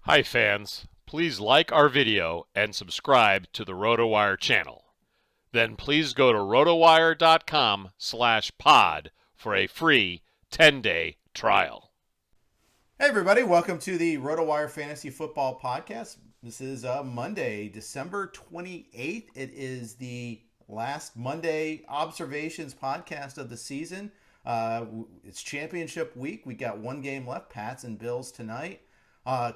Hi fans, please like our video and subscribe to the RotoWire channel. Then please go to rotowire.com/pod for a free 10-day trial. Hey everybody, welcome to the RotoWire Fantasy Football Podcast. This is Monday, December 28th. It is the last Monday observations podcast of the season. It's championship week. We got one game left, Pats and Bills tonight.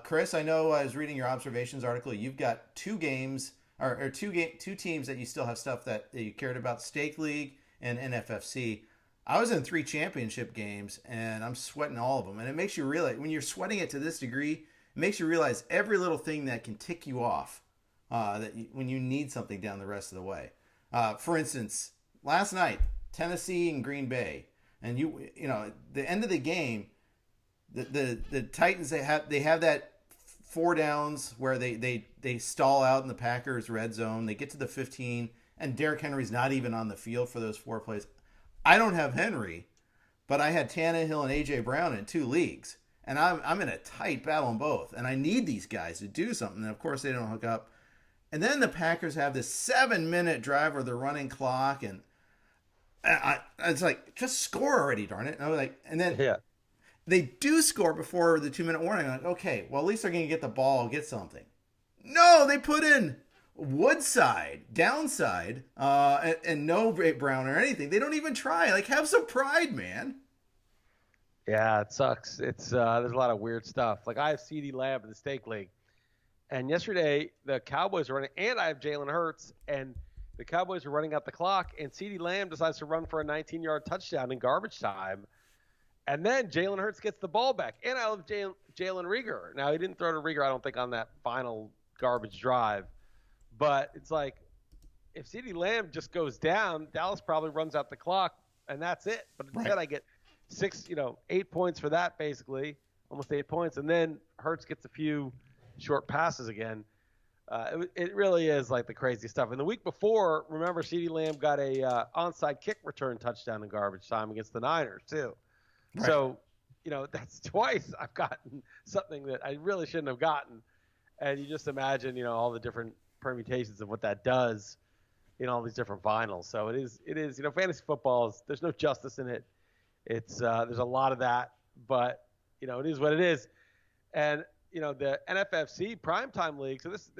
Chris, I know I was reading your observations article. You've got two games or two teams that you still have stuff that you cared about: Stake League and NFFC. I was in 3 championship games and I'm sweating all of them. And it makes you realize, when you're sweating it to this degree, it makes you realize every little thing that can tick you off when you need something down the rest of the way. For instance, last night, Tennessee and Green Bay, and you know, the end of the game. The Titans, they have that 4 downs where they stall out in the Packers red zone. They get to the 15, and Derrick Henry's not even on the field for those 4 plays. I don't have Henry, but I had Tannehill and A.J. Brown in 2 leagues, and I'm in a tight battle in both, and I need these guys to do something. And of course, they don't hook up. And then the Packers have this 7-minute drive where they're running clock, and it's like, just score already, darn it. And I was like, and then. Yeah. They do score before the 2-minute warning. I'm like, okay, well, at least they're going to get the ball, get something. No, they put in Woodside, downside, and no Brown or anything. They don't even try. Like, have some pride, man. Yeah, it sucks. It's there's a lot of weird stuff. Like, I have CeeDee Lamb in the Stake League. And yesterday, the Cowboys are running, and I have Jalen Hurts, and the Cowboys are running out the clock, and CeeDee Lamb decides to run for a 19-yard touchdown in garbage time. And then Jalen Hurts gets the ball back. And I love Jalen Reagor. Now, he didn't throw to Reagor, I don't think, on that final garbage drive. But it's like, if CeeDee Lamb just goes down, Dallas probably runs out the clock, and that's it. But instead, I get 8 points for that, basically, almost 8 points. And then Hurts gets a few short passes again. It really is like the crazy stuff. And the week before, remember, CeeDee Lamb got a onside kick return touchdown in garbage time against the Niners, too. Right. So, that's twice I've gotten something that I really shouldn't have gotten. And you just imagine, all the different permutations of what that does in all these different finals. So it is, fantasy football there's no justice in it. It's, there's a lot of that, but, it is what it is. And, the NFFC primetime league. So this,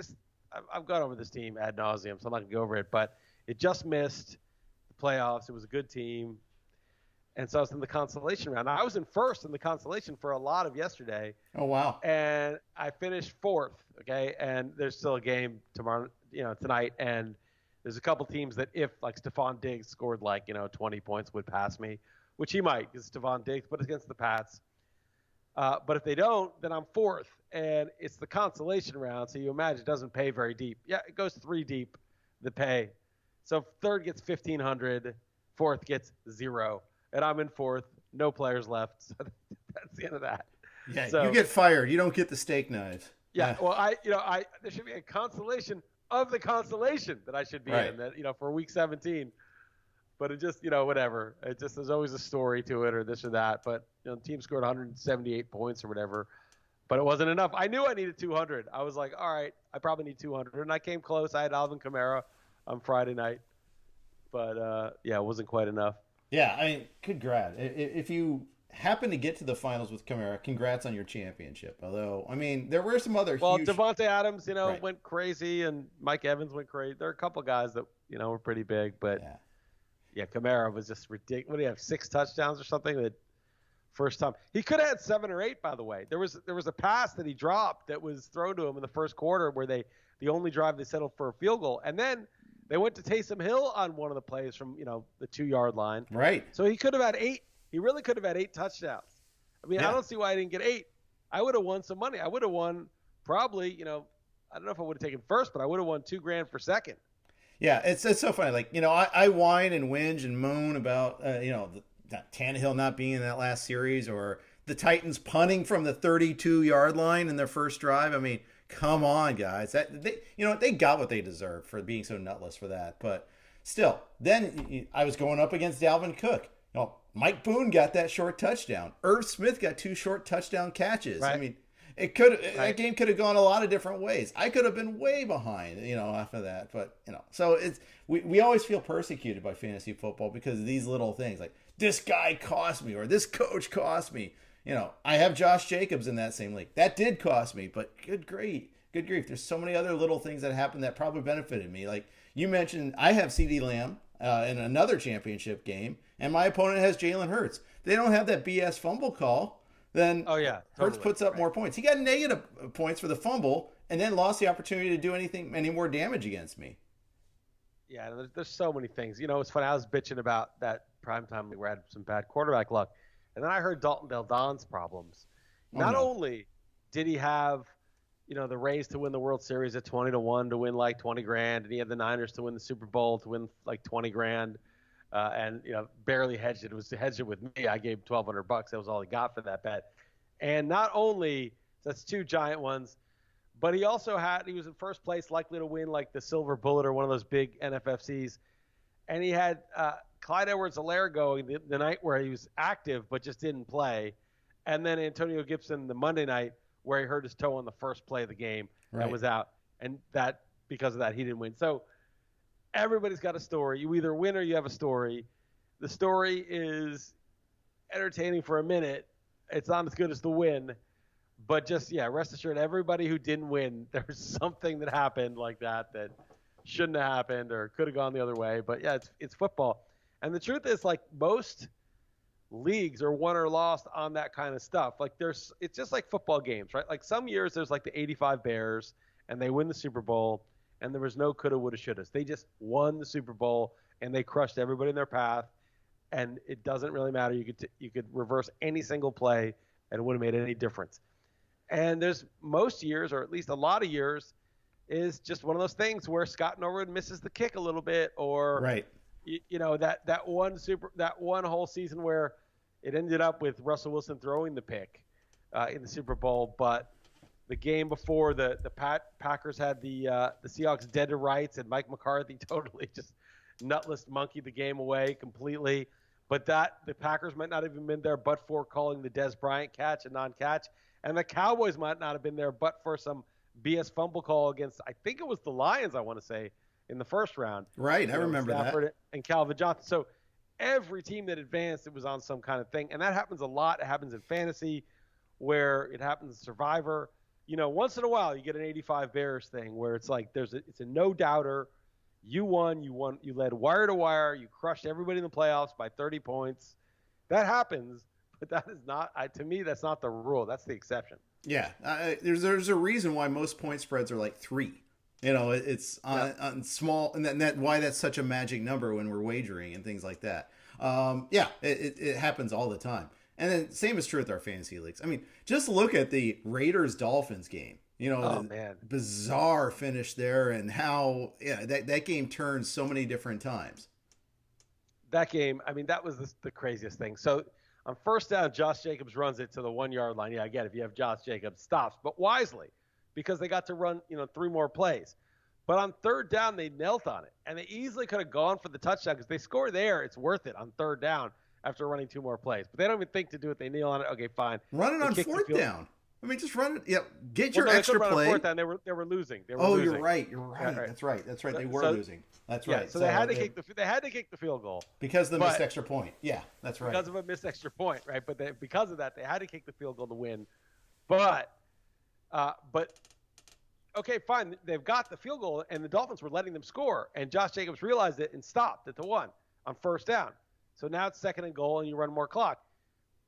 I've gone over this team ad nauseum, so I'm not gonna go over it, but it just missed the playoffs. It was a good team. And so I was in the consolation round. Now, I was in first in the consolation for a lot of yesterday. Oh, wow. And I finished 4th, okay? And there's still a game tomorrow, tonight. And there's a couple teams that if, like, Stephon Diggs scored, 20 points would pass me, which he might because Stephon Diggs, but it's against the Pats. But if they don't, then I'm 4th. And it's the consolation round, so you imagine it doesn't pay very deep. Yeah, it goes 3 deep, the pay. So 3rd gets $1,500, 4th gets 0. And I'm in 4th, no players left. So that's the end of that. Yeah, so, you get fired. You don't get the steak knife. Yeah, well, there should be a consolation of the consolation that I should be in. That for week 17. But it just whatever. It just there's always a story to it or this or that. But the team scored 178 points or whatever. But it wasn't enough. I knew I needed 200. I was like, all right, I probably need 200, and I came close. I had Alvin Kamara on Friday night, but it wasn't quite enough. Yeah, I mean, congrats. If you happen to get to the finals with Kamara, congrats on your championship. Although, I mean, there were some other huge... Devontae Adams, went crazy, and Mike Evans went crazy. There are a couple guys that, were pretty big, but yeah, Kamara was just ridiculous. What do you have, 6 touchdowns or something? That first time. He could have had 7 or 8, by the way. There was a pass that he dropped that was thrown to him in the first quarter where the only drive they settled for a field goal. And then they went to Taysom Hill on one of the plays from, the 2-yard line. Right. So he could have had 8. He really could have had 8 touchdowns. I mean, I don't see why I didn't get 8. I would have won some money. I would have won probably, I don't know if I would have taken first, but I would have won $2,000 for second. Yeah, it's so funny. Like, I whine and whinge and moan about, Tannehill not being in that last series or the Titans punting from the 32-yard line in their first drive. I mean, come on, guys. They got what they deserved for being so nutless for that. But still, then I was going up against Dalvin Cook. Mike Boone got that short touchdown. Irv Smith got 2 short touchdown catches. Right. I mean, that game could have gone a lot of different ways. I could have been way behind, after that. But so we always feel persecuted by fantasy football because of these little things like this guy cost me or this coach cost me. I have Josh Jacobs in that same league. That did cost me, but good grief. There's so many other little things that happened that probably benefited me. Like you mentioned, I have CD Lamb in another championship game, and my opponent has Jalen Hurts. They don't have that BS fumble call. Then Hurts puts up more points. He got negative points for the fumble, and then lost the opportunity to do any more damage against me. Yeah, there's so many things. It's funny. I was bitching about that primetime league where I had some bad quarterback luck. And then I heard Dalton Del Don's problems. Not only did he have, the Rays to win the World Series at 20-1 to win like 20 grand, and he had the Niners to win the Super Bowl to win like 20 grand, and barely hedged it. It was to hedge it with me. I gave $1,200. That was all he got for that bet. And not only that's 2 giant ones, but he also he was in first place, likely to win like the Silver Bullet or one of those big NFFCs, and he had Clyde Edwards-Helaire going the night where he was active but just didn't play, and then Antonio Gibson the Monday night where he hurt his toe on the first play of the game and was out, and that because of that he didn't win. So everybody's got a story. You either win or you have a story. The story is entertaining for a minute. It's not as good as the win, but just rest assured, everybody who didn't win, there's something that happened like that shouldn't have happened or could have gone the other way. But it's football. And the truth is, like, most leagues are won or lost on that kind of stuff. Like it's just like football games, right? Like some years there's like the 85 Bears and they win the Super Bowl and there was no coulda, woulda, shouldas. They just won the Super Bowl and they crushed everybody in their path. And it doesn't really matter. You could reverse any single play and it wouldn't have made any difference. And there's most years, or at least a lot of years, is just one of those things where Scott Norwood misses the kick a little bit, or that one whole season where it ended up with Russell Wilson throwing the pick in the Super Bowl, but the game before the Packers had the Seahawks dead to rights, and Mike McCarthy totally just nutless monkeyed the game away completely. But the Packers might not have even been there but for calling the Dez Bryant catch a non-catch, and the Cowboys might not have been there but for some BS fumble call against, I think it was the Lions, I want to say, in the first round. Right, I remember Stafford that. And Calvin Johnson. So every team that advanced, it was on some kind of thing. And that happens a lot. It happens in fantasy where it happens in Survivor. Once in a while you get an 85 Bears thing where it's like it's a no-doubter. You won. You led wire to wire. You crushed everybody in the playoffs by 30 points. That happens, but that is not, to me, that's not the rule. That's the exception. Yeah, there's a reason why most point spreads are like 3. It's on small, and that why that's such a magic number when we're wagering and things like that. It happens all the time. And then same is true with our fantasy leagues. I mean, just look at the Raiders-Dolphins game. Bizarre finish there, and how that game turned so many different times. That game, I mean, that was the craziest thing. So on first down, Josh Jacobs runs it to the 1-yard line. Yeah, I get it. If you have Josh Jacobs, stops, but wisely, because they got to run 3 more plays. But on third down, they knelt on it, and they easily could have gone for the touchdown because they score there. It's worth it on third down after running 2 more plays. But they don't even think to do it. They kneel on it. Okay, fine. Run it on fourth down. I mean, just run it. Yeah, get your extra play. Fourth down, they were losing. You're right. You're right. That's right. They were losing. That's right. So they had to kick the field goal because of the missed extra point. Yeah, that's right. Because of a missed extra point, right? But because of that, they had to kick the field goal to win. But okay, fine. They've got the field goal, and the Dolphins were letting them score, and Josh Jacobs realized it and stopped at the 1 on first down. So now it's 2nd and goal, and you run more clock.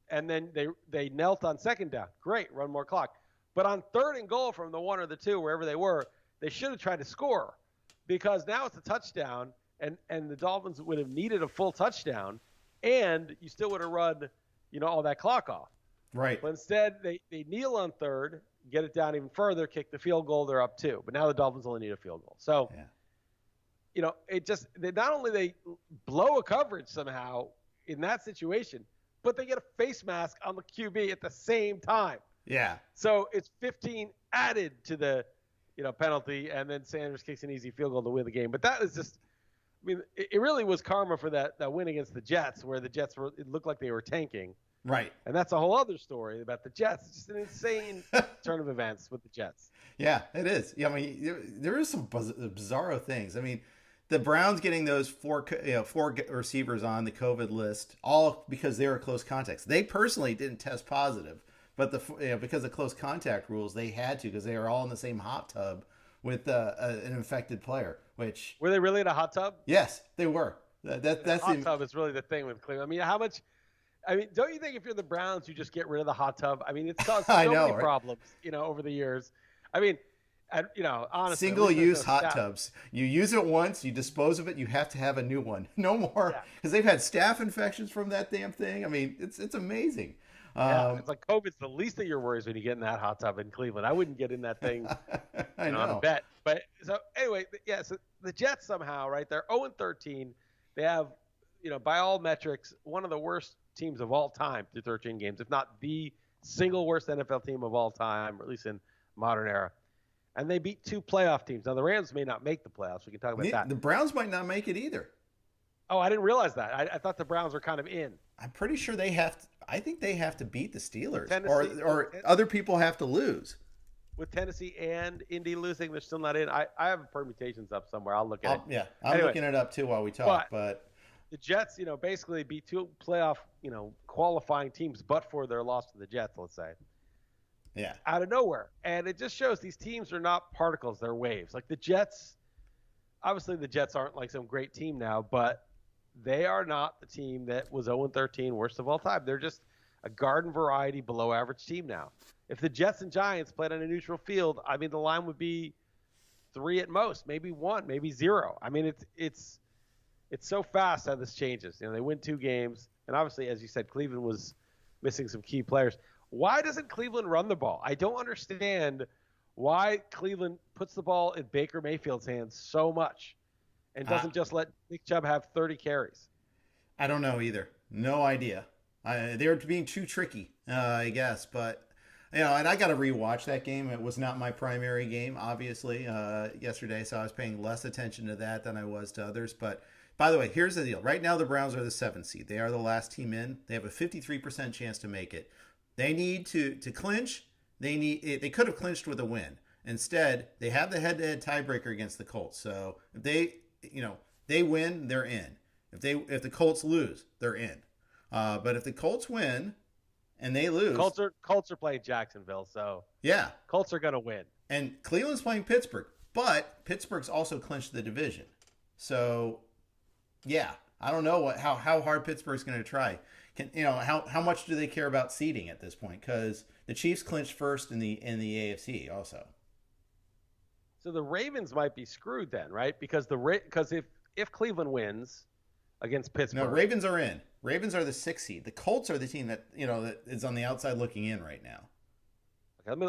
And then they knelt on 2nd down. Great, run more clock. But on 3rd and goal from the 1 or the 2, wherever they were, they should have tried to score, because now it's a touchdown, and the Dolphins would have needed a full touchdown, and you still would have run, all that clock off. Right. But instead, they kneel on 3rd, get it down even further, kick the field goal, they're up 2. But now the Dolphins only need a field goal. So, it just not only they blow a coverage somehow in that situation, but they get a face mask on the QB at the same time. Yeah. So it's 15 added to the, penalty, and then Sanders kicks an easy field goal to win the game. But that is just, I mean, it really was karma for that win against the Jets, where the Jets it looked like they were tanking. Right. And that's a whole other story about the Jets. It's just an insane turn of events with the Jets. Yeah, it is. Yeah, I mean, there is some bizarro things. I mean, the Browns getting those four receivers on the COVID list, all because they were close contacts. They personally didn't test positive, but because of close contact rules, they had to because they were all in the same hot tub with an infected player. Which were they really in a hot tub? Yes, they were. That's hot tub is really the thing with Cleveland. I mean, how much? I mean, don't you think if you're the Browns, you just get rid of the hot tub? I mean, it's caused so many problems, over the years. I mean, honestly, single-use hot tubs. You use it once, you dispose of it, you have to have a new one. No more, because they've had staph infections from that damn thing. I mean, it's amazing. It's like COVID's the least of your worries when you get in that hot tub in Cleveland. I wouldn't get in that thing I know. on a bet. But so anyway, so the Jets somehow, right? They're 0-13. They have, by all metrics, one of the worst teams of all time through 13 games, if not the single worst NFL team of all time, or at least in modern era. And they beat two playoff teams. Now, the Rams may not make the playoffs. We can talk about that. The Browns might not make it either. Oh, I didn't realize that. I thought the Browns were kind of in. I'm pretty sure they have to. I think they have to beat the Steelers, or Tennessee, other people have to lose. With Tennessee and Indy losing, they're still not in. I have permutations up somewhere. I'll look at it. Yeah, I'm looking it up too while we talk. But the Jets, basically beat two playoff, qualifying teams, but for their loss to the Jets, let's say. Yeah. Out of nowhere. And it just shows these teams are not particles, they're waves. Like the Jets, obviously the Jets aren't like some great team now, but they are not the team that was 0-13, worst of all time. They're just a garden variety below average team now. If the Jets and Giants played on a neutral field, I mean, the line would be 3 at most, maybe 1, maybe 0. I mean, it's so fast how this changes. They win 2 games, and obviously, as you said, Cleveland was missing some key players. Why doesn't Cleveland run the ball? I don't understand why Cleveland puts the ball in Baker Mayfield's hands so much and doesn't just let Nick Chubb have 30 carries. I don't know either. No idea. They're being too tricky, I guess. But, and I got to rewatch that game. It was not my primary game, obviously, yesterday. So I was paying less attention to that than I was to others. But, by the way, here's the deal. Right now, the Browns are the 7th seed. They are the last team in. They have a 53% chance to make it. They need to clinch. They could have clinched with a win. Instead, they have the head-to-head tiebreaker against the Colts. So if they win, they're in. If the Colts lose, they're in. But if the Colts win and they lose, Colts are playing Jacksonville, so yeah, Colts are going to win. And Cleveland's playing Pittsburgh, but Pittsburgh's also clinched the division. So yeah, I don't know how hard Pittsburgh's going to try. How much do they care about seeding at this point? Because the Chiefs clinched first in the AFC also. So the Ravens might be screwed then, right? Because if Cleveland wins against Pittsburgh, no, Ravens are in. Ravens are the 6th seed. The Colts are the team that that is on the outside looking in right now. Okay,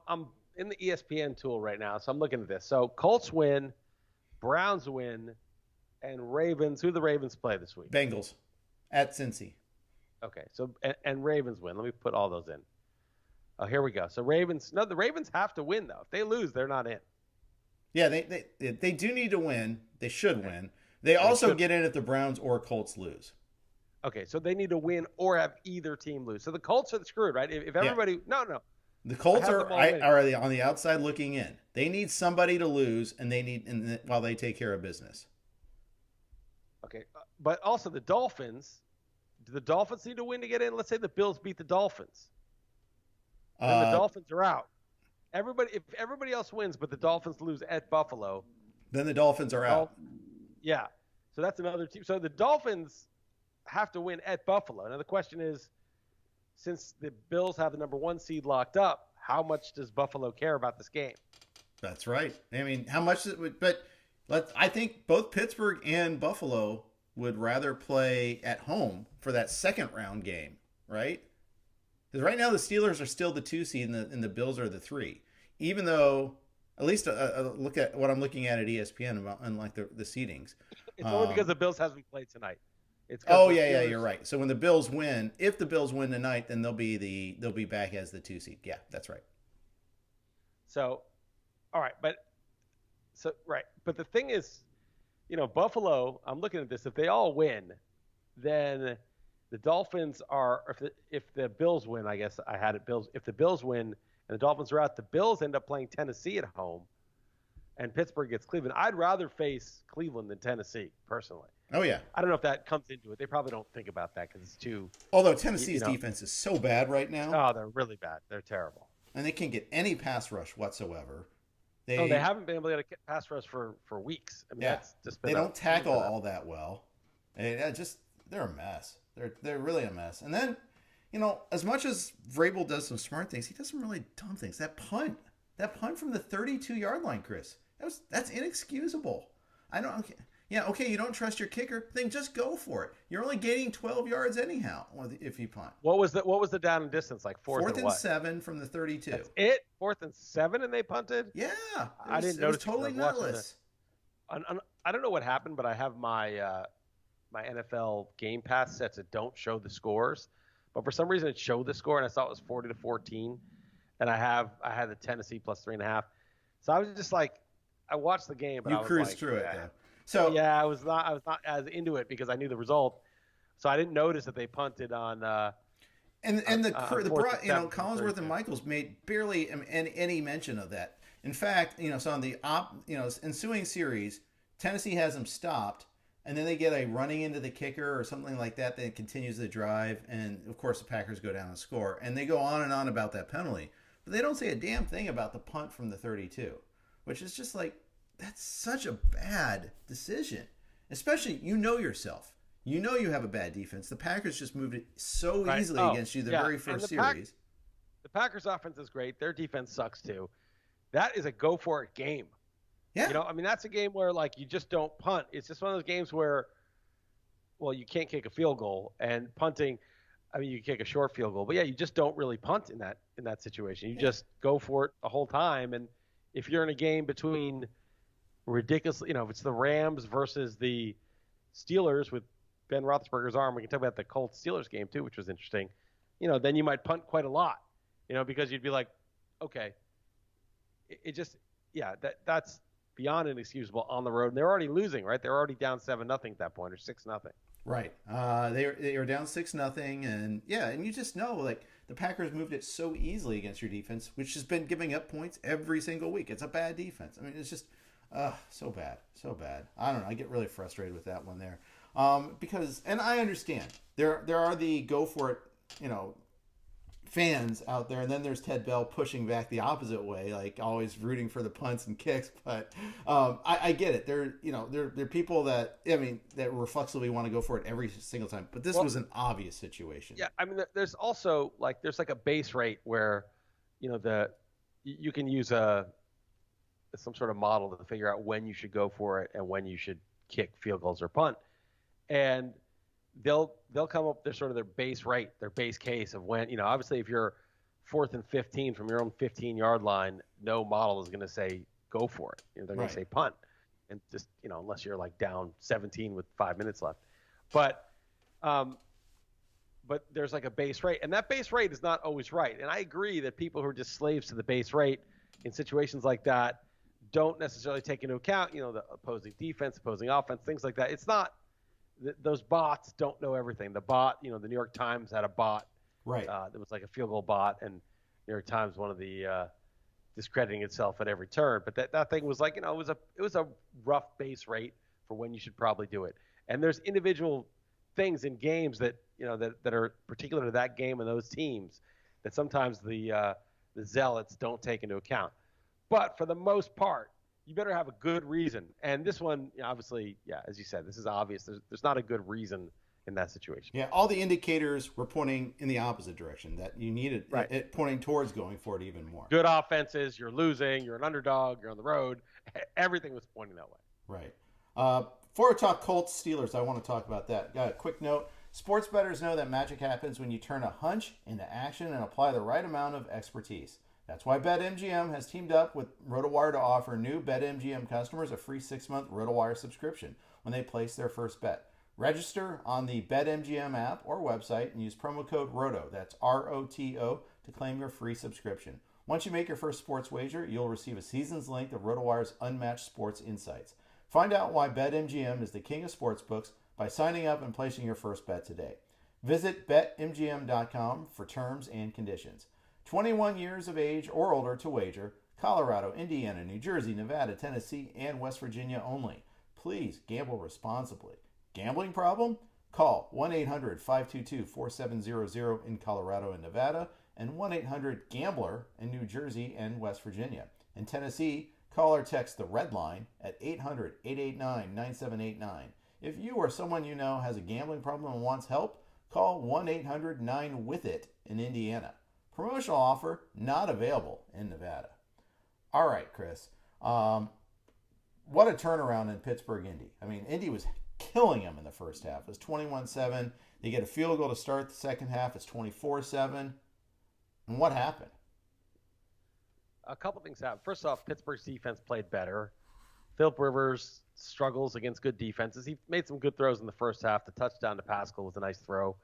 I'm in the ESPN tool right now, so I'm looking at this. So Colts win, Browns win, and Ravens. Who do the Ravens play this week? Bengals at Cincy. Okay, so and Ravens win. Let me put all those in. Oh, here we go. So the Ravens have to win though. If they lose, they're not in. Yeah, they do need to win. They should win. They also get in if the Browns or Colts lose. Okay, so they need to win or have either team lose. So the Colts are screwed, right? If everybody no. The Colts are on the outside looking in. They need somebody to lose, and while they take care of business. Okay, but also the Dolphins. Do the Dolphins need to win to get in? Let's say the Bills beat the Dolphins. Then the Dolphins are out. If everybody else wins, but the Dolphins lose at Buffalo, then the Dolphins are out. Yeah. So that's another team. So the Dolphins have to win at Buffalo. Now the question is, since the Bills have the number 1 seed locked up, how much does Buffalo care about this game? That's right. I mean, how much? I think both Pittsburgh and Buffalo would rather play at home for that second round game, right? Because right now the Steelers are still the 2 seed and the Bills are the 3. Even though, at least look at what I'm looking at ESPN, unlike the seedings. It's only because the Bills hasn't played tonight. It's because Oh the yeah, Steelers. you're right. So when the Bills win, if the Bills win tonight, then they'll be back as the 2 seed. Yeah, that's right. So, all right, but the thing is, Buffalo. I'm looking at this. If they all win, then the Dolphins are. If the Bills win, I guess I had it Bills. If the Bills win and the Dolphins are out, the Bills end up playing Tennessee at home, and Pittsburgh gets Cleveland. I'd rather face Cleveland than Tennessee personally. Oh yeah. I don't know if that comes into it. They probably don't think about that because it's too. Although Tennessee's defense is so bad right now, Oh, they're really bad. They're terrible. and they can't get any pass rush whatsoever. They haven't been able to get a pass rush for weeks. I mean, that's just been they don't tackle all that well. And they're a mess. They're really a mess. And then, as much as Vrabel does some smart things, he does some really dumb things. That punt from the 32-yard line, Chris, that's inexcusable. I don't. Yeah, okay, you don't trust your kicker, then just go for it. You're only gaining 12 yards anyhow if you punt. What was the down and distance like? Fourth and 7 from the 32. That's it. 4th and 7, and they punted. Yeah, I didn't notice. Totally nutless. I don't know what happened, but I have my my NFL Game Pass sets that don't show the scores, but for some reason it showed the score, and I saw it was 40-14, and I had the Tennessee plus 3.5. So I was just like, I watched the game, but you I was cruised like, through it though. So yeah, I was not as into it because I knew the result, so I didn't notice that they punted on. And Collinsworth and Michaels made barely any mention of that. In fact, so on the ensuing series, Tennessee has them stopped, and then they get a running into the kicker or something like that. Then continues the drive, and of course the Packers go down and score, and they go on and on about that penalty, but they don't say a damn thing about the punt from the 32, which is just like, that's such a bad decision. Especially, yourself. You know you have a bad defense. The Packers just moved it so easily against you the very first series. The Packers' offense is great. Their defense sucks too. That is a go-for-it game. Yeah. That's a game where, like, you just don't punt. It's just one of those games where, well, you can't kick a field goal. And punting, you kick a short field goal. But, yeah, you just don't really punt in that situation. You just go for it the whole time. And if you're in a game between ridiculously, if it's the Rams versus the Steelers with Ben Roethlisberger's arm, we can talk about the Colts-Steelers game too, which was interesting. Then you might punt quite a lot, because you'd be like, okay, it just, that's beyond inexcusable on the road. And they're already losing, right? They're already down 7-0 at that point, or 6-0. Right. They were down 6-0, and and you just know, like, the Packers moved it so easily against your defense, which has been giving up points every single week. It's a bad defense. It's just so bad. I don't know. I get really frustrated with that one there. Because, and I understand there are the go for it, fans out there, and then there's Ted Bell pushing back the opposite way, like always rooting for the punts and kicks. But I get it. They're people that that reflexively want to go for it every single time. But this was an obvious situation. Yeah, there's also there's a base rate where you can use some sort of model to figure out when you should go for it and when you should kick field goals or punt. And they'll come up with their base rate, their base case of when, obviously if you're 4th and 15 from your own 15-yard line, no model is going to say go for it. They're going to say punt. And just, unless you're down 17 with 5 minutes left. But there's a base rate, and that base rate is not always right. And I agree that people who are just slaves to the base rate in situations like that don't necessarily take into account, the opposing defense, opposing offense, things like that. It's not those bots don't know everything. The bot, the New York Times had a bot, right? That was like a field goal bot, and New York Times one of the discrediting itself at every turn. But that thing was it was a rough base rate for when you should probably do it. And there's individual things in games that that are particular to that game and those teams that sometimes the zealots don't take into account. But for the most part, you better have a good reason. And this one, obviously, as you said, this is obvious. There's not a good reason in that situation. Yeah, all the indicators were pointing in the opposite direction, that you needed it pointing towards going for it even more. Good offenses, you're losing, you're an underdog, you're on the road. Everything was pointing that way. Right. Before I talk Colts Steelers, I want to talk about that. Got a quick note. Sports bettors know that magic happens when you turn a hunch into action and apply the right amount of expertise. That's why BetMGM has teamed up with RotoWire to offer new BetMGM customers a free 6-month RotoWire subscription when they place their first bet. Register on the BetMGM app or website and use promo code ROTO, that's ROTO, to claim your free subscription. Once you make your first sports wager, you'll receive a season's length of RotoWire's unmatched sports insights. Find out why BetMGM is the king of sportsbooks by signing up and placing your first bet today. Visit betmgm.com for terms and conditions. 21 years of age or older to wager. Colorado, Indiana, New Jersey, Nevada, Tennessee, and West Virginia only. Please gamble responsibly. Gambling problem? Call 1-800-522-4700 in Colorado and Nevada and 1-800-GAMBLER in New Jersey and West Virginia. In Tennessee, call or text the Red Line at 800-889-9789. If you or someone you know has a gambling problem and wants help, call 1-800-9-WITH-IT in Indiana. Promotional offer not available in Nevada. All right, Chris. What a turnaround in Pittsburgh Indy. I mean, Indy was killing them in the first half. It was 21-7. They get a field goal to start the second half. It's 24-7. And what happened? A couple things happened. First off, Pittsburgh's defense played better. Philip Rivers struggles against good defenses. He made some good throws in the first half. The touchdown to Pascal was a nice throw,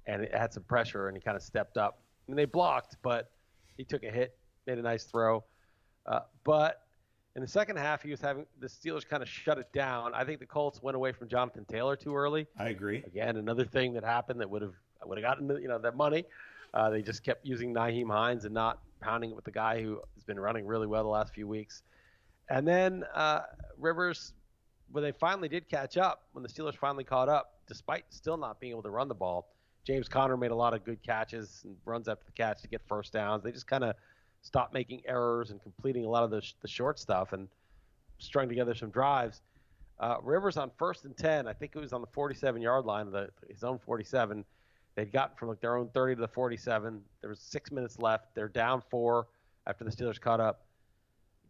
and it had some pressure, and he kind of stepped up. I mean, they blocked, but he took a hit, made a nice throw. But in the second half, he was having the Steelers kind of shut it down. I think the Colts went away from Jonathan Taylor too early. I agree. Again, another thing that happened that would have gotten that money. They just kept using Nyheim Hines and not pounding it with the guy who has been running really well the last few weeks. And then Rivers, when they finally did catch up, when the Steelers finally caught up, despite still not being able to run the ball, James Conner made a lot of good catches and runs after the catch to get first downs. They just kind of stopped making errors and completing a lot of the short stuff and strung together some drives. Rivers on 1st and 10, I think it was on the 47-yard line, his own 47. They'd gotten from their own 30 to the 47. There was 6 minutes left. They're down 4 after the Steelers caught up.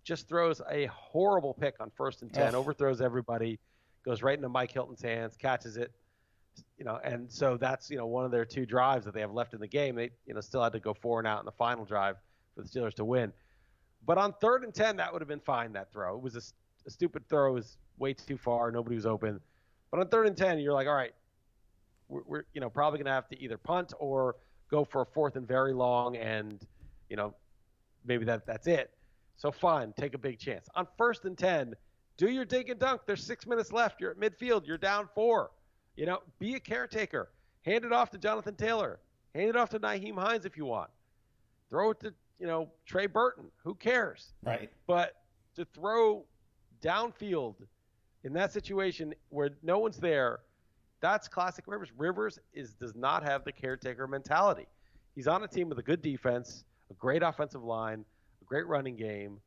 Just throws a horrible pick on 1st and 10, overthrows everybody, goes right into Mike Hilton's hands, catches it. And so that's, one of their 2 drives that they have left in the game. They, still had to go 4 and out in the final drive for the Steelers to win. But on 3rd and 10, that would have been fine, that throw. It was a stupid throw. It was way too far. Nobody was open. But on 3rd and 10, you're like, all right, we're probably going to have to either punt or go for a 4th and very long, and, maybe that's it. So fine, take a big chance. On 1st and 10, do your dink and dunk. There's 6 minutes left. You're at midfield. You're down 4. Be a caretaker. Hand it off to Jonathan Taylor. Hand it off to Nyheim Hines if you want. Throw it to, Trey Burton. Who cares? Right. But to throw downfield in that situation where no one's there, that's classic Rivers. Rivers does not have the caretaker mentality. He's on a team with a good defense, a great offensive line, a great running game,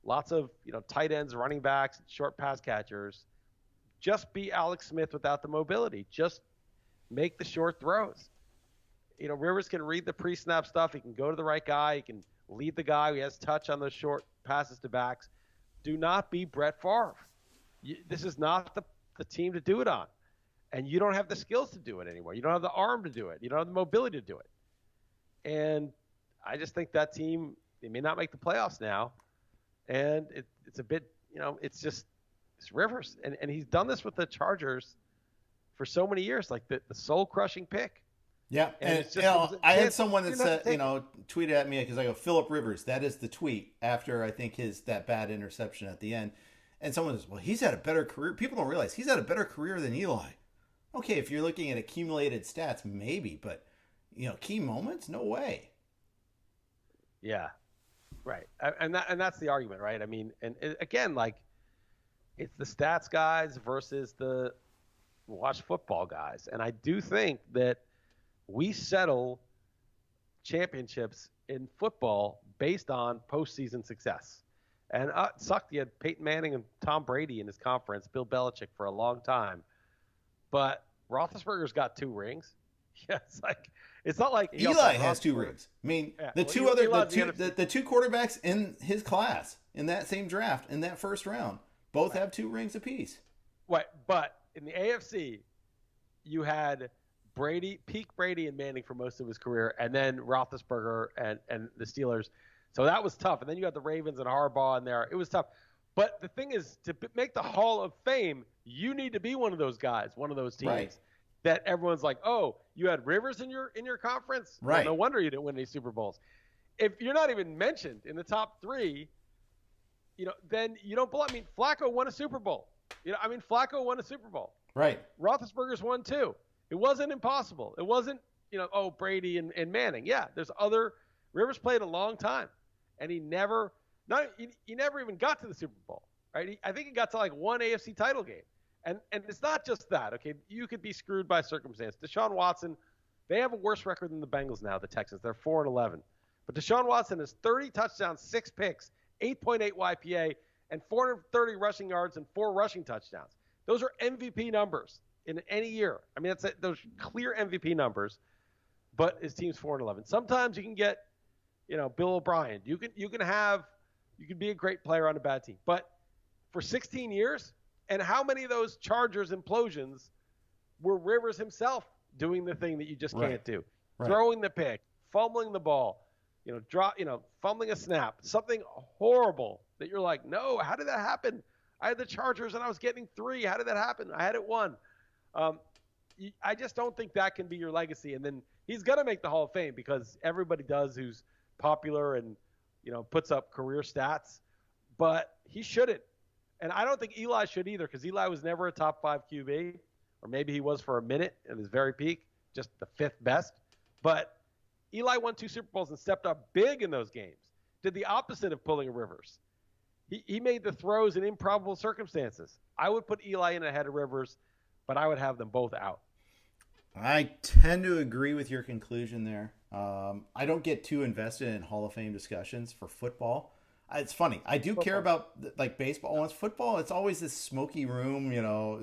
lots of, tight ends, running backs, short pass catchers. Just be Alex Smith without the mobility. Just make the short throws. Rivers can read the pre-snap stuff. He can go to the right guy. He can lead the guy. He has touch on those short passes to backs. Do not be Brett Favre. This is not the team to do it on. And you don't have the skills to do it anymore. You don't have the arm to do it. You don't have the mobility to do it. And I just think that team, they may not make the playoffs now. And it's a bit, it's Rivers. And he's done this with the Chargers for so many years, like the soul-crushing pick. Yeah, and I had someone that said, tweeted at me because I go, Philip Rivers, that is the tweet after I think that bad interception at the end. And someone says, well, he's had a better career. People don't realize he's had a better career than Eli. Okay, if you're looking at accumulated stats, maybe, but key moments, no way. Yeah, right, and that's the argument, right? I mean, and again, like, it's the stats guys versus the watch football guys, and I do think that we settle championships in football based on postseason success. And it sucked. You had Peyton Manning and Tom Brady in his conference, Bill Belichick for a long time. But Roethlisberger's got 2 rings. Yeah, it's not like Eli has 2 rings. I mean, the two quarterbacks in his class in that same draft in that first round both have 2 rings apiece. Right, but in the AFC, you had peak Brady and Manning for most of his career, and then Roethlisberger and the Steelers. So that was tough. And then you had the Ravens and Harbaugh in there. It was tough. But the thing is, to make the Hall of Fame, you need to be one of those guys, one of those teams Right. that everyone's like, oh, you had Rivers in your conference? Right. Well, no wonder you didn't win any Super Bowls. If you're not even mentioned in the top 3, then you don't belong. I mean, Flacco won a Super Bowl. Flacco won a Super Bowl. Right. Roethlisberger's won 2. It wasn't impossible. It wasn't, Brady and Manning. Yeah, there's other. Rivers played a long time, and he never even got to the Super Bowl. Right? I think he got to like one AFC title game. And it's not just that, okay? You could be screwed by circumstance. Deshaun Watson, they have a worse record than the Bengals now, the Texans. They're 4-11. But Deshaun Watson has 30 touchdowns, 6 picks, 8.8 YPA, and 430 rushing yards and 4 rushing touchdowns. Those are MVP numbers in any year. I mean, those clear MVP numbers, but his team's 4-11. Sometimes you can get, Bill O'Brien. You can be a great player on a bad team. But for 16 years, and how many of those Chargers implosions were Rivers himself doing the thing that you just can't do? Right. Throwing the pick, fumbling the ball, fumbling a snap, something horrible that you're like, no, how did that happen? I had the Chargers and I was getting 3. How did that happen? I had it 1. I just don't think that can be your legacy. And then he's going to make the Hall of Fame because everybody does who's popular and, puts up career stats. But he shouldn't. And I don't think Eli should either because Eli was never a top 5 QB, or maybe he was for a minute at his very peak, just the 5th best. But Eli won 2 Super Bowls and stepped up big in those games. Did the opposite of pulling Rivers. He made the throws in improbable circumstances. I would put Eli in ahead of Rivers, but I would have them both out. I tend to agree with your conclusion there. I don't get too invested in Hall of Fame discussions for football. It's funny. I do care about like baseball. When it's football, it's always this smoky room,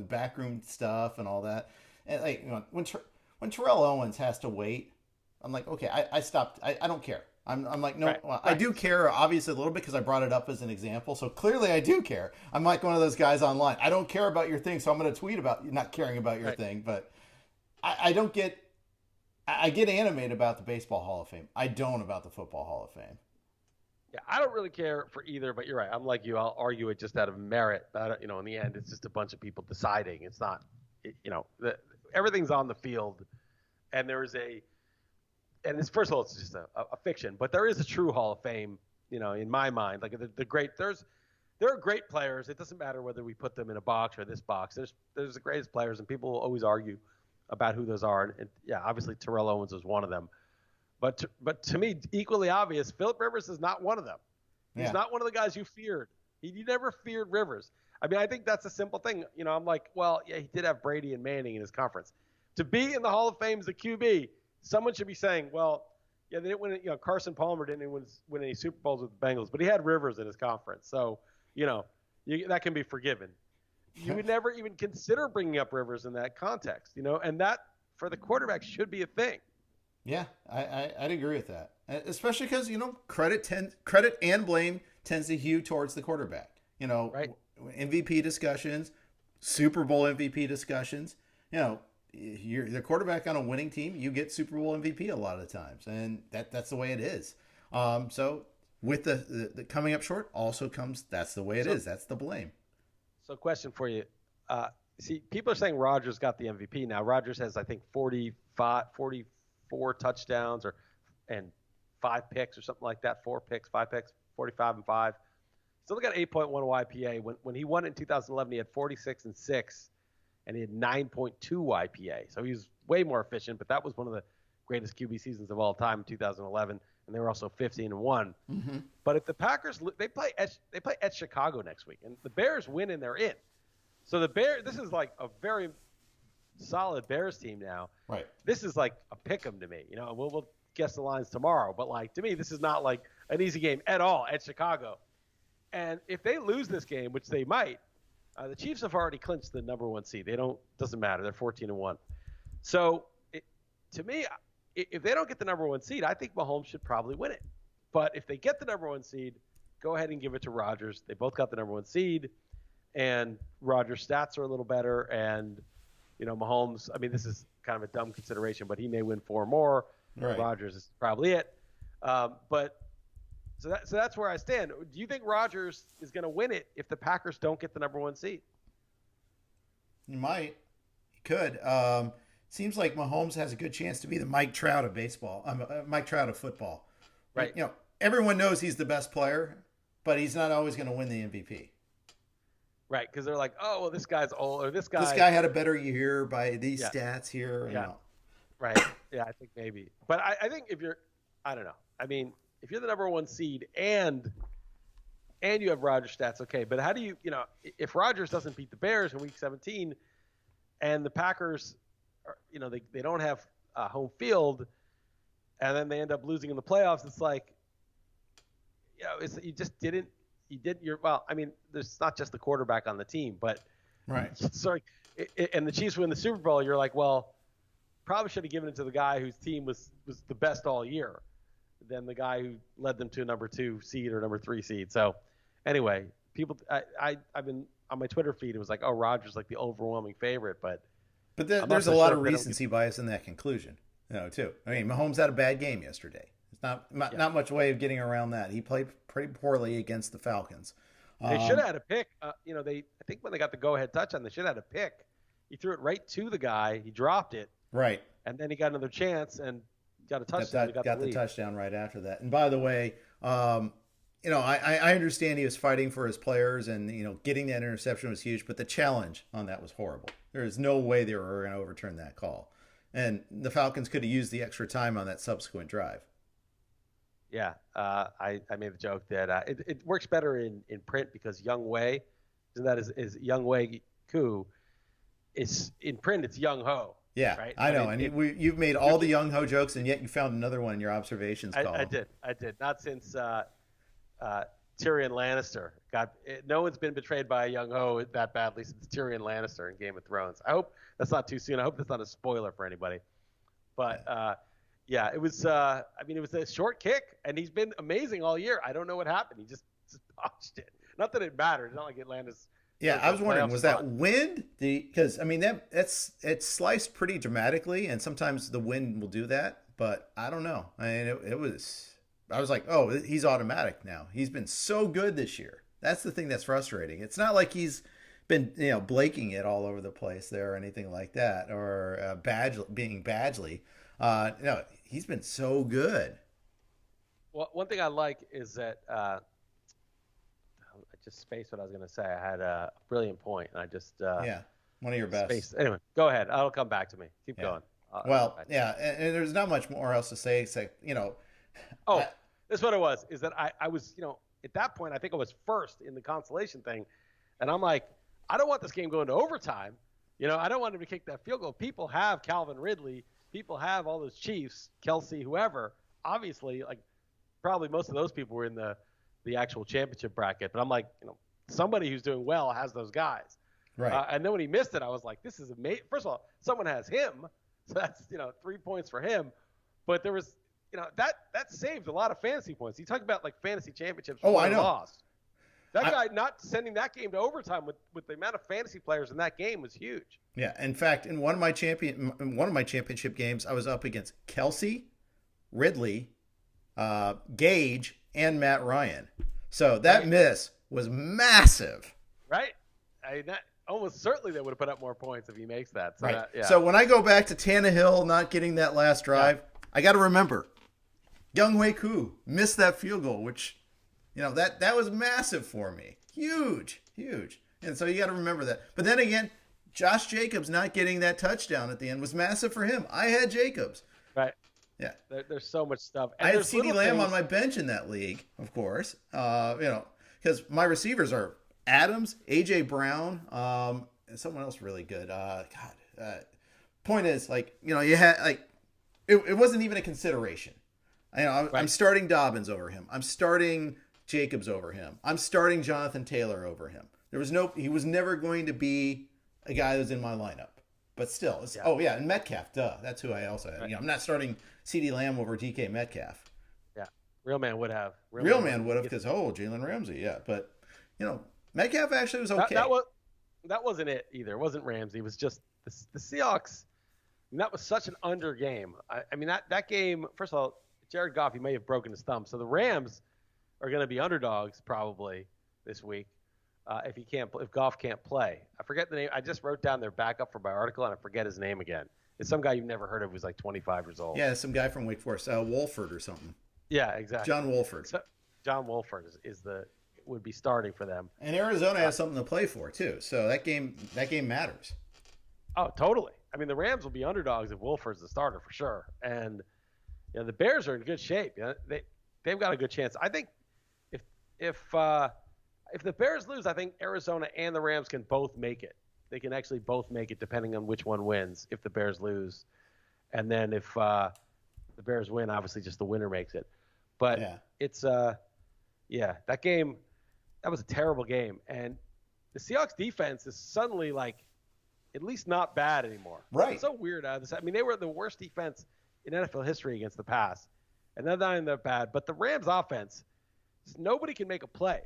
backroom stuff and all that. And like when Terrell Owens has to wait, I'm like, okay, I stopped. I don't care. I'm like, no, right. I do care obviously a little bit because I brought it up as an example. So clearly I do care. I'm like one of those guys online. I don't care about your thing, so I'm going to tweet about you not caring about your thing. But I don't get. I get animated about the Baseball Hall of Fame. I don't about the Football Hall of Fame. Yeah, I don't really care for either, but you're right. I'm like you. I'll argue it just out of merit. In the end, it's just a bunch of people deciding. It's not, everything's on the field, and there is first of all, it's just a fiction, but there is a true Hall of Fame, in my mind. Like there are great players. It doesn't matter whether we put them in a box or this box. There's the greatest players, and people will always argue about who those are. And yeah, obviously Terrell Owens was one of them. But to me, equally obvious, Phillip Rivers is not one of them. He's not one of the guys you feared. You never feared Rivers. I mean, I think that's a simple thing. I'm like, well, yeah, he did have Brady and Manning in his conference. To be in the Hall of Fame as a QB, someone should be saying, well, yeah, they didn't win. Carson Palmer didn't win any Super Bowls with the Bengals, but he had Rivers in his conference. So, that can be forgiven. You would never even consider bringing up Rivers in that context, and that for the quarterback should be a thing. Yeah, I'd agree with that, especially because credit and blame tends to hew towards the quarterback. Right. MVP discussions, Super Bowl MVP discussions. You're the quarterback on a winning team. You get Super Bowl MVP a lot of the times, and that's the way it is. So with the coming up short also comes that's the way it is. That's the blame. So, question for you. See, people are saying Rodgers got the MVP now. Rodgers has, I think, 44 touchdowns and 5 picks or something like that. 4 picks, 5 picks, 45 and 5. Still got 8.1 YPA. When he won it in 2011, he had 46 and 6, and he had 9.2 YPA. So he was way more efficient. But that was one of the greatest QB seasons of all time in 2011, and they were also 15 and 1. Mm-hmm. But if the Packers they play at Chicago next week, and the Bears win and they're in. So this is like a very solid Bears team now. Right. This is like a pick'em to me. We'll guess the lines tomorrow, but like to me, this is not like an easy game at all at Chicago. And if they lose this game, which they might, the Chiefs have already clinched the number 1 seed. Doesn't matter. They're 14 and 1. So to me, if they don't get the number 1 seed, I think Mahomes should probably win it. But if they get the number 1 seed, go ahead and give it to Rodgers. They both got the number 1 seed, and Rodgers' stats are a little better. And Mahomes. I mean, this is kind of a dumb consideration, but he may win 4 more. Right. Rodgers is probably it. But So that's where I stand. Do you think Rodgers is going to win it if the Packers don't get the number 1 seed? He might. He could. Seems like Mahomes has a good chance to be the Mike Trout of baseball. Mike Trout of football. Right. Everyone knows he's the best player, but he's not always going to win the MVP. Right, because they're like, oh, well, this guy's old, or this guy had a better year by these stats here. Yeah. Right. Yeah, I think maybe. But I think I don't know. I mean, if you're the number 1 seed and you have Rodgers stats, okay. But how do you, if Rodgers doesn't beat the Bears in Week 17, and the Packers, they don't have home field, and then they end up losing in the playoffs, it's like, there's not just the quarterback on the team, but right. Sorry, and the Chiefs win the Super Bowl, you're like, well, probably should have given it to the guy whose team was the best all year than the guy who led them to a number 2 seed or number 3 seed. So anyway, I've been on my Twitter feed, it was like, oh, Rodgers like the overwhelming favorite, but there's a lot of recency bias in that conclusion, too. I mean, Mahomes had a bad game yesterday. It's not much way of getting around that. He played pretty poorly against the Falcons. They should have had a pick. I think when they got the go-ahead touchdown, they should have had a pick. He threw it right to the guy. He dropped it. Right. And then he got another chance and got a touchdown. Got the touchdown right after that. And by the way, I understand he was fighting for his players, and getting that interception was huge, but the challenge on that was horrible. There is no way they were going to overturn that call, and the Falcons could have used the extra time on that subsequent drive. Yeah, I made the joke that it works better in print because Young Wei, isn't that is Young Wei Koo? It's in print. It's Young Ho. Yeah, right? I know. You've made all the Young Ho jokes, and yet you found another one in your observations column. I did. Not since Tyrion Lannister. No one's been betrayed by a Young Ho that badly since Tyrion Lannister in Game of Thrones. I hope that's not too soon. I hope that's not a spoiler for anybody. But yeah, it was. It was a short kick, and he's been amazing all year. I don't know what happened. He just botched it. Not that it mattered. It's not like Atlanta's. Yeah, I was wondering, was that wind? Because it's sliced pretty dramatically, and sometimes the wind will do that. But I don't know. I mean, it was. I was like, oh, he's automatic now. He's been so good this year. That's the thing that's frustrating. It's not like he's been blaking it all over the place there or anything like that, or being Badgley. No, he's been so good. Well, one thing I like is that I just spaced what I was going to say. I had a brilliant point, and I just one of your best. Spaced. Anyway, go ahead. It'll come back to me. Keep going. And there's not much more else to say except That's what it was. Is that I was at that point I think I was first in the consolation thing, and I'm like, I don't want this game going to overtime. I don't want him to kick that field goal. People have Calvin Ridley. People have all those Chiefs, Kelsey, whoever. Obviously, like probably most of those people were in the actual championship bracket. But I'm like, somebody who's doing well has those guys. Right. And then when he missed it, I was like, this is amazing. First of all, someone has him, so that's 3 points for him. But there was that saved a lot of fantasy points. You talk about like fantasy championships. Oh, I know. Lost. That guy not sending that game to overtime with the amount of fantasy players in that game was huge. Yeah, in fact, in one of my championship games, I was up against Kelsey, Ridley, Gage, and Matt Ryan. So that miss was massive. Right. Almost certainly they would have put up more points if he makes that. So right. So when I go back to Tannehill not getting that last drive, I got to remember, Young Wei Koo missed that field goal, which. That was massive for me. Huge. And so you got to remember that. But then again, Josh Jacobs not getting that touchdoome at the end was massive for him. I had Jacobs. Right. Yeah. There's so much stuff. And I had CeeDee Lamb on my bench in that league, of course. Because my receivers are Adams, A.J. Brown, and someone else really good. Point is, you had, it wasn't even a consideration. I'm starting Dobbins over him. I'm starting Jacobs over him. I'm starting Jonathan Taylor over him. He was never going to be a guy that was in my lineup. But still, and Metcalf, duh. That's who I also had. Right. I'm not starting CeeDee Lamb over DK Metcalf. Yeah, Real Man would have. Real Man would have because Jalen Ramsey, yeah. But Metcalf actually was okay. That wasn't it either. It wasn't Ramsey. It was just the Seahawks. That was such an under game. I mean that game. First of all, Jared Goff, he may have broken his thumb. So the Rams, are going to be underdogs probably this week if Goff can't play. I forget the name. I just wrote down their backup for my article, and I forget his name again. It's some guy you've never heard of who's like 25 years old. Yeah, some guy from Wake Forest, Wolford or something. Yeah, exactly. John Wolford. So, John Wolford would be starting for them. And Arizona has something to play for too, so that game matters. Oh, totally. I mean, the Rams will be underdogs if Wolford's the starter for sure, and the Bears are in good shape. They've got a good chance. I think if the Bears lose, I think Arizona and the Rams can both make it. They can actually both make it depending on which one wins. If the Bears lose, and then if the Bears win, obviously just the winner makes it. But it's that game. That was a terrible game, and the Seahawks defense is suddenly like at least not bad anymore. Right. It's so weird. I mean, they were the worst defense in NFL history against the pass, and they're not even that bad. But the Rams offense, nobody can make a play.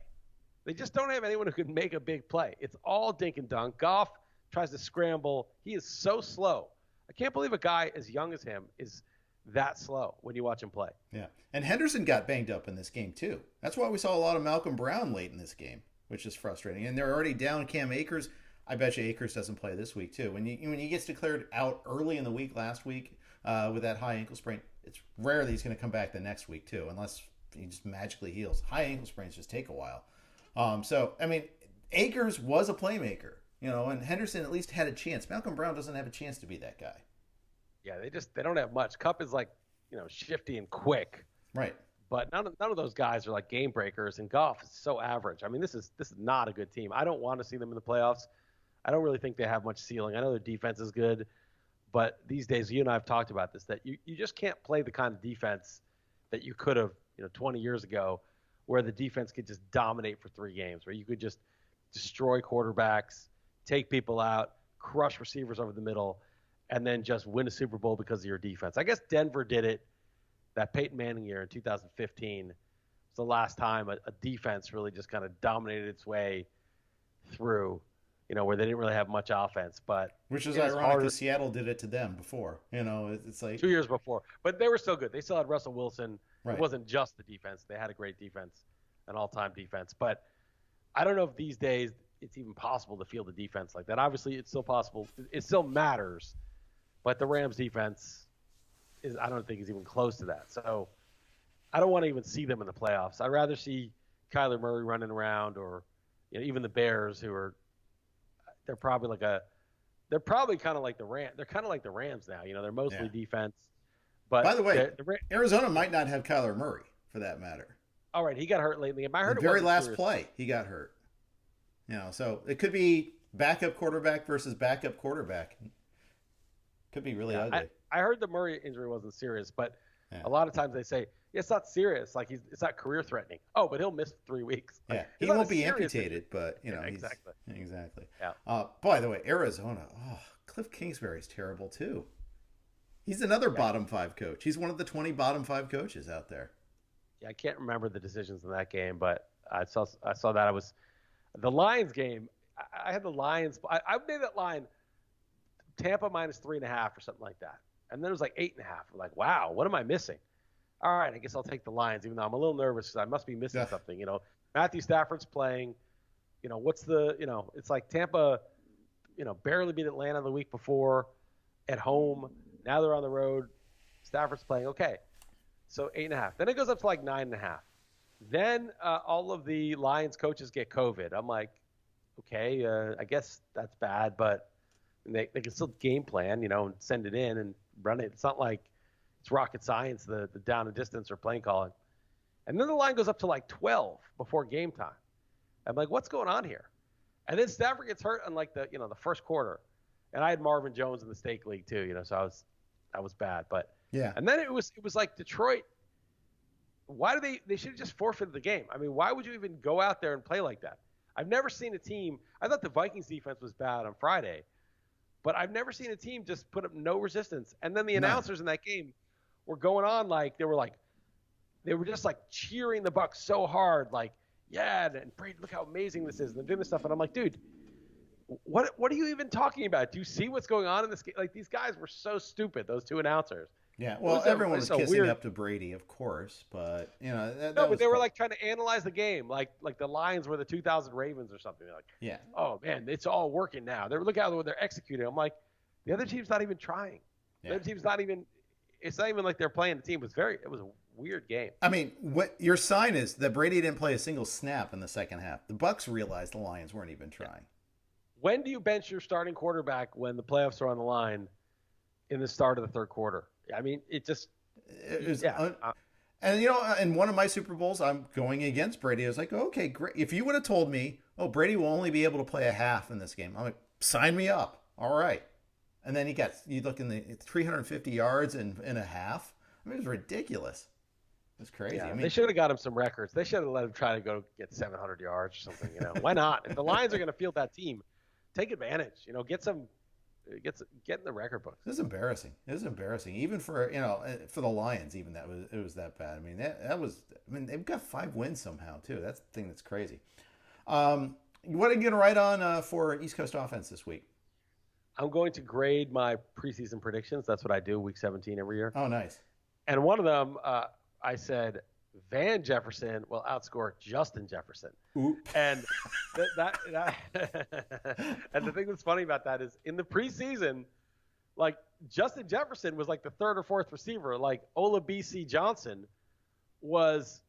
They just don't have anyone who can make a big play. It's all dink and dunk. Goff tries to scramble. He is so slow. I can't believe a guy as young as him is that slow when you watch him play. Yeah. And Henderson got banged up in this game too. That's why we saw a lot of Malcolm Brown late in this game, which is frustrating. And they're already down Cam Akers. I bet you Akers doesn't play this week too. When he gets declared out early in the week last week with that high ankle sprain, it's rare that he's going to come back the next week too, unless he just magically heals. High ankle sprains just take a while. So, I mean, Akers was a playmaker, and Henderson at least had a chance. Malcolm Brown doesn't have a chance to be that guy. Yeah, they don't have much. Kupp is like, shifty and quick. Right. But none of those guys are like game breakers, and Goff is so average. I mean, this is not a good team. I don't want to see them in the playoffs. I don't really think they have much ceiling. I know their defense is good, but these days, you and I have talked about this, that you just can't play the kind of defense that you could have, 20 years ago, where the defense could just dominate for 3 games, where you could just destroy quarterbacks, take people out, crush receivers over the middle, and then just win a Super Bowl because of your defense. I guess Denver did it that Peyton Manning year in 2015. It was the last time a defense really just kind of dominated its way through, where they didn't really have much offense. But which is ironic because Seattle did it to them before. It's like 2 years before. But they were still good. They still had Russell Wilson. Right. It wasn't just the defense. They had a great defense, an all-time defense. But I don't know if these days it's even possible to field a defense like that. Obviously, it's still possible. It still matters. But the Rams defense I don't think is even close to that. So I don't want to even see them in the playoffs. I'd rather see Kyler Murray running around, or even the Bears, they're probably kind of like the Rams. They're kind of like the Rams now. They're mostly defense. But by the way, Arizona might not have Kyler Murray for that matter. All right, he got hurt lately. I heard the very last play he got hurt. So it could be backup quarterback versus backup quarterback. Could be really ugly. I heard the Murray injury wasn't serious, but a lot of times they say it's not serious, like it's not career threatening. Oh, but he'll miss 3 weeks. Yeah, he won't be amputated, but exactly. Exactly. Yeah. By the way, Arizona. Cliff Kingsbury's terrible too. He's another bottom 5 coach. He's one of the 20 bottom 5 coaches out there. Yeah, I can't remember the decisions in that game, but I saw that. I was the Lions game. I had the Lions. I made that line Tampa -3.5 or something like that. And then it was like 8.5. I'm like, wow, what am I missing? All right, I guess I'll take the Lions, even though I'm a little nervous because I must be missing something. Matthew Stafford's playing. It's like Tampa, barely beat Atlanta the week before at home. Now they're on the road. Stafford's playing. Okay. So 8.5. Then it goes up to like 9.5. Then all of the Lions coaches get COVID. I'm like, okay, I guess that's bad, but they can still game plan, and send it in and run it. It's not like it's rocket science, the down and distance or playing calling. And then the line goes up to like 12 before game time. I'm like, what's going on here? And then Stafford gets hurt in like the first quarter. And I had Marvin Jones in the stake league too, so I was bad. But yeah. And then it was like Detroit. Why do they should have just forfeited the game? I mean, why would you even go out there and play like that? I've never seen a team. I thought the Vikings defense was bad on Friday, but I've never seen a team just put up no resistance. And then the announcers in that game were going on like they were just like cheering the Bucs so hard, like, yeah, and Brady, look how amazing this is, and they're doing this stuff. And I'm like, dude, what are you even talking about? Do you see what's going on in this game? Like, these guys were so stupid, those two announcers. Yeah, well, everyone was kissing up to Brady, of course, but but they were like trying to analyze the game, like the Lions were the 2000 Ravens or something. Like, yeah, oh man, it's all working now. Look how they're executing. I'm like, the other team's not even trying. The other team's not even. It's not even like they're playing the team. It was a weird game. I mean, what your sign is that Brady didn't play a single snap in the second half. The Bucs realized the Lions weren't even trying. When do you bench your starting quarterback when the playoffs are on the line in the start of the third quarter? I mean, it was and in one of my Super Bowls, I'm going against Brady. I was like, okay, great. If you would have told me, oh, Brady will only be able to play a half in this game, I'm like, sign me up. All right. And then you look in the 350 yards in a half. I mean, it was ridiculous. It was crazy. Yeah, I mean, they should have got him some records. They should have let him try to go get 700 yards or something. Why not? If the Lions are going to field that team, take advantage. Get in the record books. This is embarrassing. It was embarrassing, even for the Lions. Even it was that bad. I mean, that was. I mean, they've got 5 wins somehow too. That's the thing that's crazy. What are you going to write on for East Coast offense this week? I'm going to grade my preseason predictions. That's what I do, week 17 every year. Oh, nice. And one of them, I said Van Jefferson will outscore Justin Jefferson. Oop. And that and the thing that's funny about that is in the preseason, like Justin Jefferson was like the third or fourth receiver. Like Olabisi Johnson was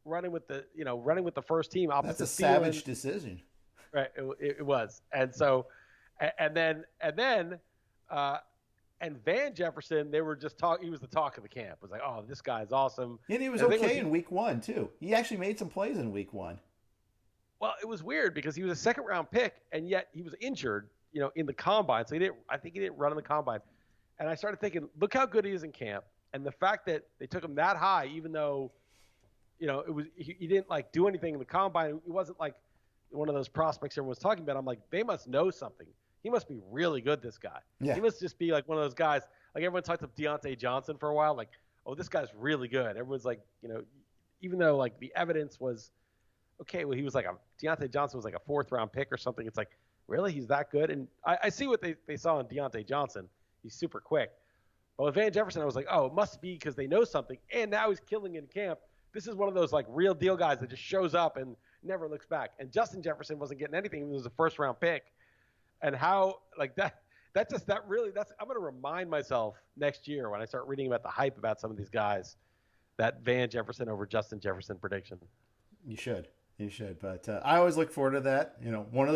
running with the first team. That's a savage decision. Right, it was. And so, and then Van Jefferson, they were just he was the talk of the camp. It was like, oh, this guy's awesome. And he was okay in week 1 too. He actually made some plays in week 1. Well, it was weird because he was a second-round pick, and yet he was injured, in the combine. So I think he didn't run in the combine. And I started thinking, look how good he is in camp, and the fact that they took him that high, even though, he didn't like do anything in the combine. It wasn't like one of those prospects everyone's talking about. I'm like, they must know something. He must be really good, this guy. Yeah. He must just be like one of those guys. Like everyone talked to Deontay Johnson for a while. Like, oh, this guy's really good. Everyone's like, even though like the evidence was, okay, well, he was like Deontay Johnson was like a 4th-round pick or something. It's like, really? He's that good? And I see what they saw in Deontay Johnson. He's super quick. But with Van Jefferson, I was like, oh, it must be because they know something. And now he's killing in camp. This is one of those like real deal guys that just shows up and never looks back. And Justin Jefferson wasn't getting anything. He was a 1st-round pick. And how like I'm going to remind myself next year when I start reading about the hype about some of these guys, that Van Jefferson over Justin Jefferson prediction. You should, but I always look forward to that. One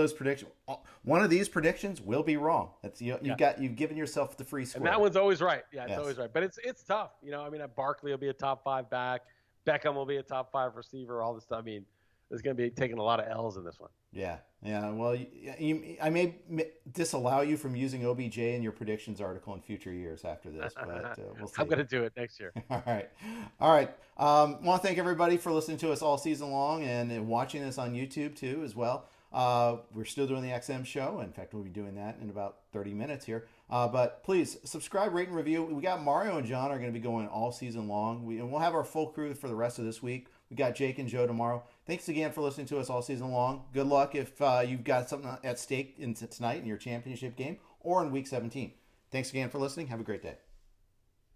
of these predictions will be wrong. That's you've given yourself the free square. And that one's always right. Yeah, it's always right. But it's tough. I mean, Barkley will be a top 5 back. Beckham will be a top 5 receiver. All this stuff. I mean, there's going to be taking a lot of L's in this one. Yeah. Well, I may disallow you from using OBJ in your predictions article in future years after this, but we'll see. I'm going to do it next year. All right. Want to thank everybody for listening to us all season long and watching us on YouTube too as well. We're still doing the XM show. In fact, we'll be doing that in about 30 minutes here. But please subscribe, rate, and review. We got Mario and John are going to be going all season long. We'll have our full crew for the rest of this week. We got Jake and Joe tomorrow. Thanks again for listening to us all season long. Good luck if you've got something at stake tonight in your championship game or in week 17. Thanks again for listening. Have a great day.